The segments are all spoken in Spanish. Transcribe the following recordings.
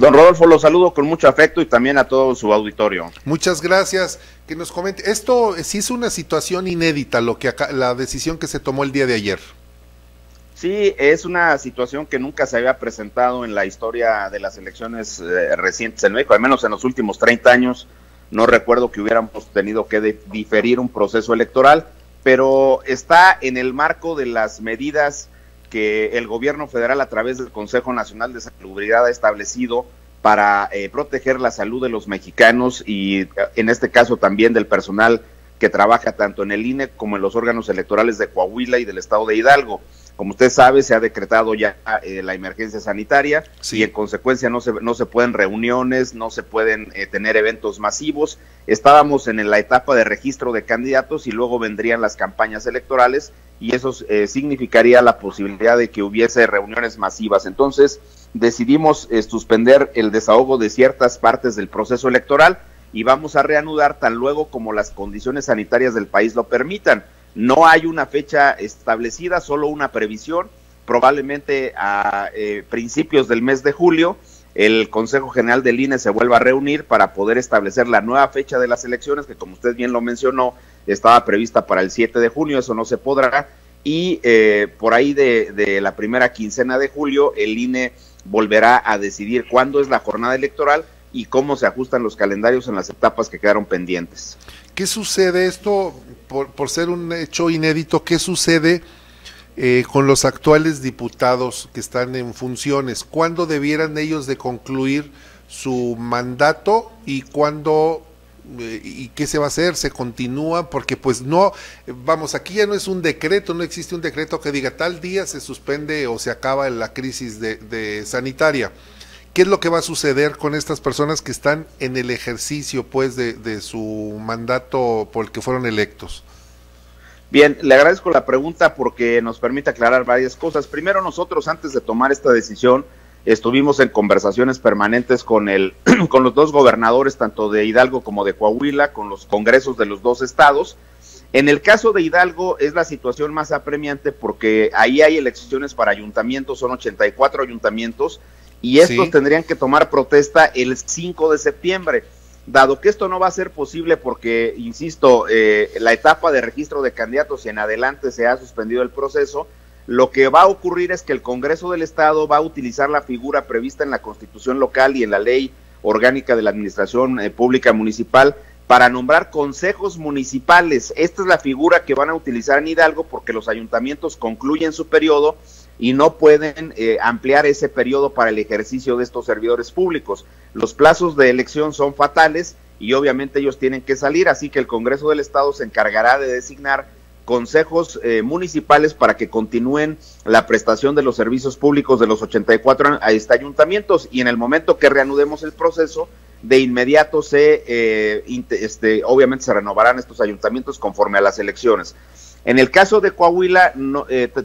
Don Rodolfo, lo saludo con mucho afecto y también a todo su auditorio. Muchas gracias. Que nos comente, esto sí es una situación inédita, la decisión que se tomó el día de ayer. Sí, es una situación que nunca se había presentado en la historia de las elecciones recientes en México, al menos en los últimos 30 años. No recuerdo que hubiéramos tenido que diferir un proceso electoral, pero está en el marco de las medidas que el gobierno federal a través del Consejo Nacional de Salubridad ha establecido para proteger la salud de los mexicanos y en este caso también del personal que trabaja tanto en el INE como en los órganos electorales de Coahuila y del estado de Hidalgo. Como usted sabe, se ha decretado ya la emergencia sanitaria, sí, y en consecuencia no se pueden reuniones, no se pueden tener eventos masivos. Estábamos en la etapa de registro de candidatos y luego vendrían las campañas electorales y eso significaría la posibilidad de que hubiese reuniones masivas. Entonces decidimos suspender el desahogo de ciertas partes del proceso electoral y vamos a reanudar tan luego como las condiciones sanitarias del país lo permitan. No hay una fecha establecida, solo una previsión. Probablemente a principios del mes de julio el Consejo General del INE se vuelva a reunir para poder establecer la nueva fecha de las elecciones, que como usted bien lo mencionó, estaba prevista para el 7 de junio, eso no se podrá, y por ahí de la primera quincena de julio el INE volverá a decidir cuándo es la jornada electoral y cómo se ajustan los calendarios en las etapas que quedaron pendientes. ¿Qué sucede esto, por ser un hecho inédito, qué sucede con los actuales diputados que están en funciones? ¿Cuándo debieran ellos de concluir su mandato y cuándo y qué se va a hacer? ¿Se continúa? Porque pues no, vamos, aquí ya no es un decreto, no existe un decreto que diga tal día se suspende o se acaba la crisis de sanitaria. ¿Qué es lo que va a suceder con estas personas que están en el ejercicio pues de su mandato por el que fueron electos? Bien, le agradezco la pregunta porque nos permite aclarar varias cosas. Primero, nosotros antes de tomar esta decisión estuvimos en conversaciones permanentes con los dos gobernadores, tanto de Hidalgo como de Coahuila, con los congresos de los dos estados. En el caso de Hidalgo es la situación más apremiante porque ahí hay elecciones para ayuntamientos, son 84 ayuntamientos, y estos tendrían que tomar protesta el 5 de septiembre. Dado que esto no va a ser posible porque, insisto, la etapa de registro de candidatos y en adelante se ha suspendido el proceso, lo que va a ocurrir es que el Congreso del Estado va a utilizar la figura prevista en la Constitución local y en la Ley Orgánica de la Administración Pública Municipal para nombrar consejos municipales. Esta es la figura que van a utilizar en Hidalgo porque los ayuntamientos concluyen su periodo y no pueden ampliar ese periodo para el ejercicio de estos servidores públicos. Los plazos de elección son fatales y obviamente ellos tienen que salir, así que el Congreso del Estado se encargará de designar consejos municipales para que continúen la prestación de los servicios públicos de los 84 ayuntamientos y en el momento que reanudemos el proceso, de inmediato obviamente se renovarán estos ayuntamientos conforme a las elecciones. En el caso de Coahuila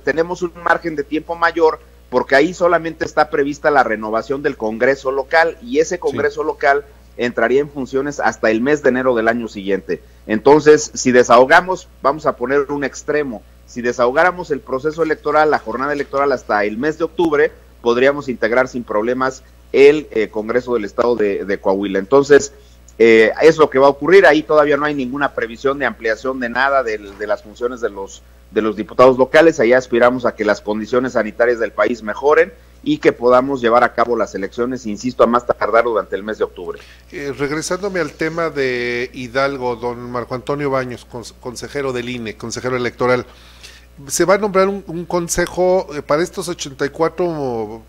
tenemos un margen de tiempo mayor porque ahí solamente está prevista la renovación del Congreso local y ese Congreso local entraría en funciones hasta el mes de enero del año siguiente. Entonces, si desahogamos, vamos a poner un extremo, si desahogáramos el proceso electoral, la jornada electoral hasta el mes de octubre, podríamos integrar sin problemas el Congreso del Estado de Coahuila. Entonces, es lo que va a ocurrir. Ahí todavía no hay ninguna previsión de ampliación de nada de las funciones de los diputados locales. Allá aspiramos a que las condiciones sanitarias del país mejoren y que podamos llevar a cabo las elecciones, insisto, a más tardar durante el mes de octubre. Regresándome al tema de Hidalgo, don Marco Antonio Baños, consejero del INE, consejero electoral, se va a nombrar un consejo para estos 84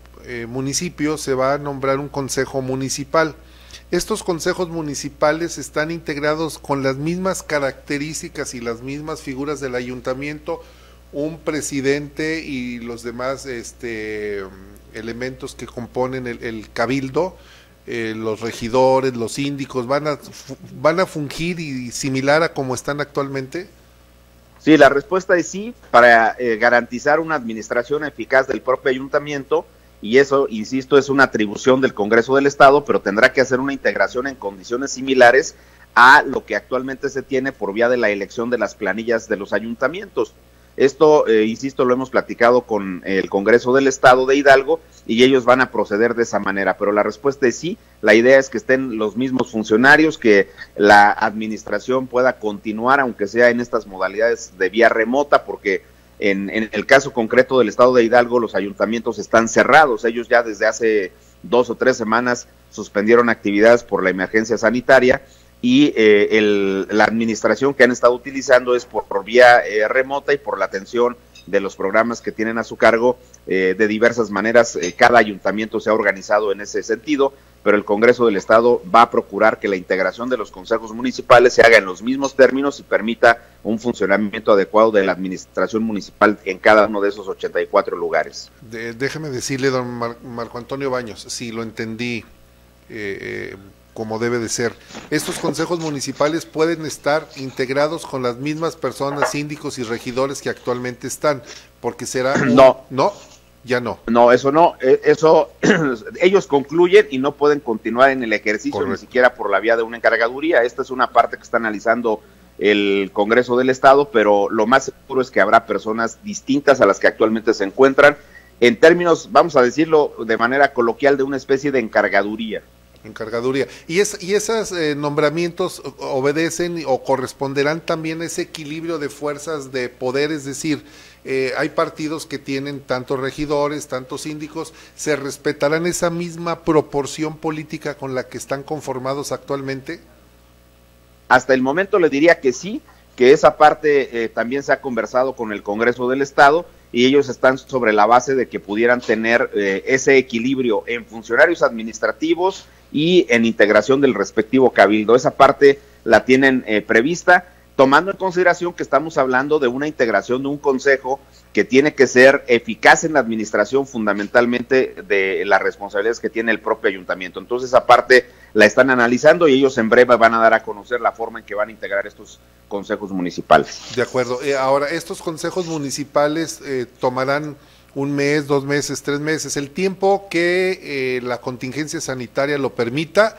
municipios, se va a nombrar un consejo municipal. Estos consejos municipales están integrados con las mismas características y las mismas figuras del ayuntamiento, un presidente y los demás elementos que componen el cabildo, los regidores, los síndicos, van a fungir y similar a como están actualmente. Sí, la respuesta es sí, para garantizar una administración eficaz del propio ayuntamiento. Y eso, insisto, es una atribución del Congreso del Estado, pero tendrá que hacer una integración en condiciones similares a lo que actualmente se tiene por vía de la elección de las planillas de los ayuntamientos. Esto, insisto, lo hemos platicado con el Congreso del Estado de Hidalgo y ellos van a proceder de esa manera, pero la respuesta es sí. La idea es que estén los mismos funcionarios, que la administración pueda continuar, aunque sea en estas modalidades de vía remota, porque en el caso concreto del Estado de Hidalgo los ayuntamientos están cerrados. Ellos ya desde hace 2 o 3 semanas suspendieron actividades por la emergencia sanitaria, y la administración que han estado utilizando es por vía remota y por la atención de los programas que tienen a su cargo de diversas maneras. Cada ayuntamiento se ha organizado en ese sentido, pero el Congreso del Estado va a procurar que la integración de los consejos municipales se haga en los mismos términos y permita un funcionamiento adecuado de la administración municipal en cada uno de esos 84 lugares. Déjeme decirle, don Marco Antonio Baños, si lo entendí como debe de ser, estos consejos municipales pueden estar integrados con las mismas personas, síndicos y regidores que actualmente están, porque será ya no, eso no, eso ellos concluyen y no pueden continuar en el ejercicio. Correcto. Ni siquiera por la vía de una encargaduría. Esta es una parte que está analizando el Congreso del Estado, pero lo más seguro es que habrá personas distintas a las que actualmente se encuentran, en términos, vamos a decirlo de manera coloquial, de una especie de encargaduría. Y esos nombramientos obedecen o corresponderán también a ese equilibrio de fuerzas de poder, es decir, hay partidos que tienen tantos regidores, tantos síndicos, ¿se respetarán esa misma proporción política con la que están conformados actualmente? Hasta el momento le diría que sí, que esa parte también se ha conversado con el Congreso del Estado, y ellos están sobre la base de que pudieran tener ese equilibrio en funcionarios administrativos y en integración del respectivo cabildo. Esa parte la tienen prevista, tomando en consideración que estamos hablando de una integración de un consejo que tiene que ser eficaz en la administración, fundamentalmente de las responsabilidades que tiene el propio ayuntamiento. Entonces esa parte la están analizando y ellos en breve van a dar a conocer la forma en que van a integrar estos consejos municipales. De acuerdo. Ahora, estos consejos municipales tomarán 1 mes, 2 meses, 3 meses, el tiempo que la contingencia sanitaria lo permita,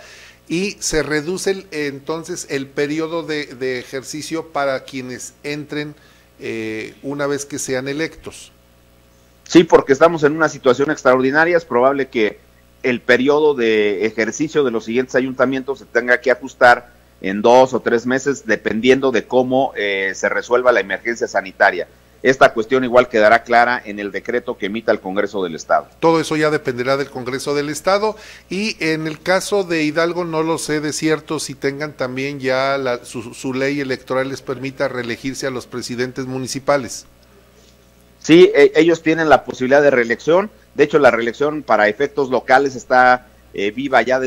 y se reduce entonces el periodo de ejercicio para quienes entren una vez que sean electos. Sí, porque estamos en una situación extraordinaria. Es probable que el periodo de ejercicio de los siguientes ayuntamientos se tenga que ajustar en 2 o 3 meses, dependiendo de cómo se resuelva la emergencia sanitaria. Esta cuestión igual quedará clara en el decreto que emita el Congreso del Estado. Todo eso ya dependerá del Congreso del Estado, y en el caso de Hidalgo no lo sé de cierto si tengan también ya su ley electoral les permita reelegirse a los presidentes municipales. Sí, ellos tienen la posibilidad de reelección. De hecho, la reelección para efectos locales está viva ya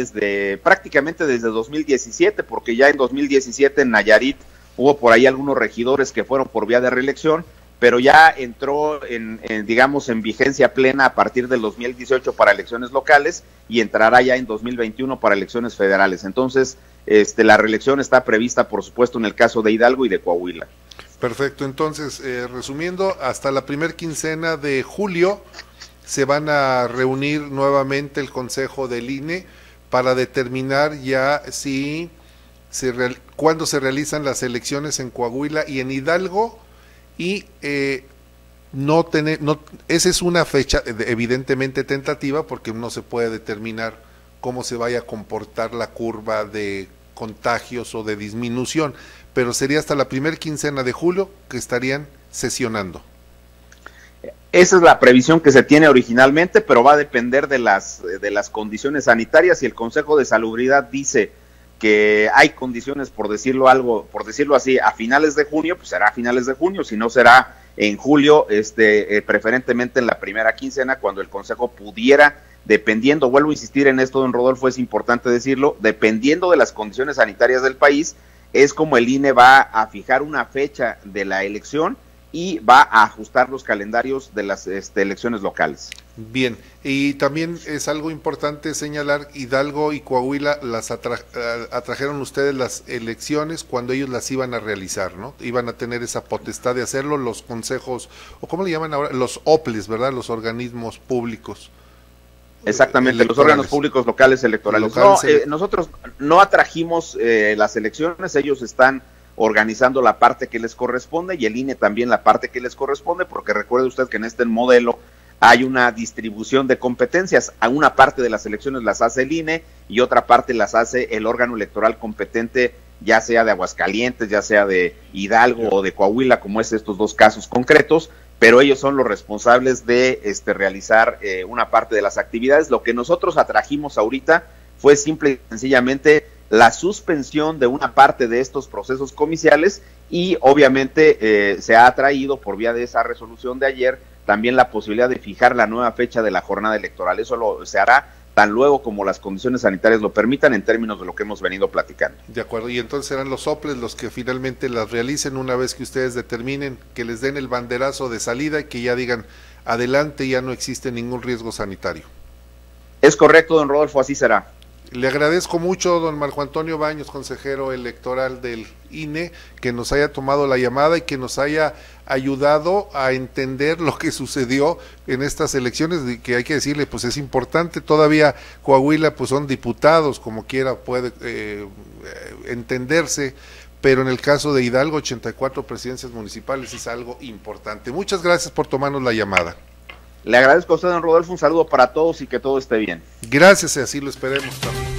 prácticamente desde 2017, porque ya en 2017 en Nayarit hubo por ahí algunos regidores que fueron por vía de reelección, pero ya entró digamos en vigencia plena a partir del 2018 para elecciones locales, y entrará ya en 2021 para elecciones federales. Entonces, la reelección está prevista, por supuesto, en el caso de Hidalgo y de Coahuila. Perfecto. Entonces, resumiendo, hasta la primer quincena de julio se van a reunir nuevamente el Consejo del INE para determinar ya si cuándo se realizan las elecciones en Coahuila y en Hidalgo, y esa es una fecha evidentemente tentativa, porque no se puede determinar cómo se vaya a comportar la curva de contagios o de disminución, pero sería hasta la primer quincena de julio que estarían sesionando. Esa es la previsión que se tiene originalmente, pero va a depender de las condiciones sanitarias. Si el Consejo de Salubridad dice que hay condiciones, por decirlo así, a finales de junio, pues será a finales de junio. Si no, será en julio, preferentemente en la primera quincena, cuando el Consejo pudiera, dependiendo, vuelvo a insistir en esto, don Rodolfo, es importante decirlo, dependiendo de las condiciones sanitarias del país, es como el INE va a fijar una fecha de la elección y va a ajustar los calendarios de las elecciones locales. Bien, y también es algo importante señalar, Hidalgo y Coahuila atrajeron ustedes las elecciones cuando ellos las iban a realizar, ¿no? Iban a tener esa potestad de hacerlo los consejos, o ¿cómo le llaman ahora? Los OPLES, ¿verdad? Los organismos públicos. Exactamente, los órganos públicos locales electorales. Nosotros no atrajimos las elecciones, ellos están organizando la parte que les corresponde y el INE también la parte que les corresponde, porque recuerde usted que en este modelo hay una distribución de competencias. A una parte de las elecciones las hace el INE y otra parte las hace el órgano electoral competente, ya sea de Aguascalientes, ya sea de Hidalgo o de Coahuila, como es estos dos casos concretos, pero ellos son los responsables de realizar una parte de las actividades. Lo que nosotros atrajimos ahorita fue simple y sencillamente la suspensión de una parte de estos procesos comiciales y obviamente se ha traído por vía de esa resolución de ayer también la posibilidad de fijar la nueva fecha de la jornada electoral. Eso se hará tan luego como las condiciones sanitarias lo permitan en términos de lo que hemos venido platicando. De acuerdo, y entonces serán los soples los que finalmente las realicen una vez que ustedes determinen, que les den el banderazo de salida y que ya digan adelante, ya no existe ningún riesgo sanitario. Es correcto, don Rodolfo, así será. Le agradezco mucho, don Marco Antonio Baños, consejero electoral del INE, que nos haya tomado la llamada y que nos haya ayudado a entender lo que sucedió en estas elecciones, que hay que decirle, pues es importante, todavía Coahuila pues son diputados, como quiera puede entenderse, pero en el caso de Hidalgo, 84 presidencias municipales es algo importante. Muchas gracias por tomarnos la llamada. Le agradezco a usted, don Rodolfo, un saludo para todos y que todo esté bien. Gracias, y así lo esperemos también.